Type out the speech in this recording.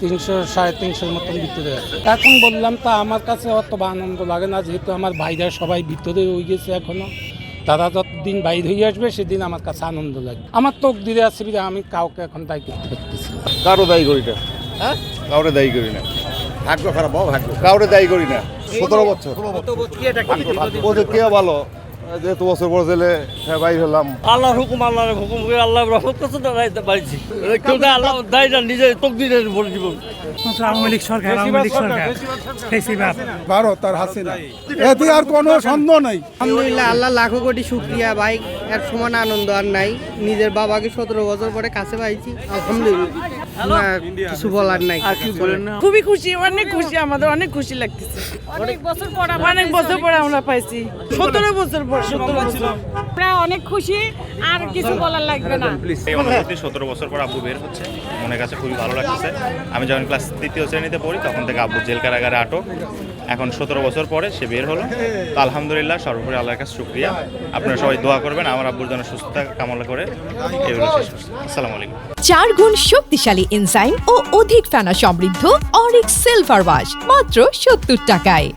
300-350 মতন ভিতরে আছে। এখন বললাম তা আমার কাছে অত আনন্দ লাগে না, যেহেতু আমার ভাইরা সবাই ভিতরে হয়ে গেছে এখনো। তারা যতদিন বাইর হয়ে আসবে সেদিন আমার কাছে আনন্দ লাগে। আমার তোক দিতে আছে বিধে আমি কাউকে এখন দায়ী করতে পারতেছি না। কারো দায়ী করি না, হ্যাঁ কাউরে দায়ী করি না, ভাগ্য খারাপ ভাগ্য কাউরে দায়ী করি না। 17 বছর ওদের কে ভালো, যেহেতু বছর পর জেলে বাইর হলাম। আল্লাহর হুকুম করে আল্লাহ রহমত করছে তো রাইতে পারছি। কেউ না আল্লাহ দায় না, নিজের তকদিরের উপর জীবন। আওয়ামী লীগ সরকার বেশিরভাগ ভারত আর হাসিনা, এতে আর কোনো সন্দেহ নেই। আলহামদুলিল্লাহ, আল্লাহ লাখো কোটি শুকরিয়া ভাই। এর সমান আনন্দ আর নাই। নিজের বাবাকে 17 বছর পরে কাছে পাইছি, আলহামদুলিল্লাহ। কিছু বলার নাই। আর কি বলেন না, খুবই খুশি, অনেক খুশি, আমাদের অনেক খুশি লাগতেছে। অনেক বছর পরে আমরা পাইছি, 17 বছর পর। আমরা অনেক খুশি, আর কিছু বলার লাগবে না। এই অনুভূতি 17 বছর পর আব্বু বের হচ্ছে, মনের কাছে খুবই ভালো লাগতেছে। আমি যখন ক্লাস 3য় শ্রেণীতে পড়ি তখন থেকে আব্বু জেল কারাগারে আটক, এখন 17 বছর পরে সে বের হলো। তো আলহামদুলিল্লাহ, সর্বোপরি আল্লাহর কাছে শুকরিয়া। আপনারা সবাই দোয়া করবেন আমার আব্বুর জন্য সুস্থতা কামনা করে এগুলো শেষ করছি। আসসালামু আলাইকুম। 4 গুণ শক্তিশালী এনজাইম ও অধিক ফেনা সমৃদ্ধ অরিক সিলভার ওয়াশ মাত্র 70 টাকায়।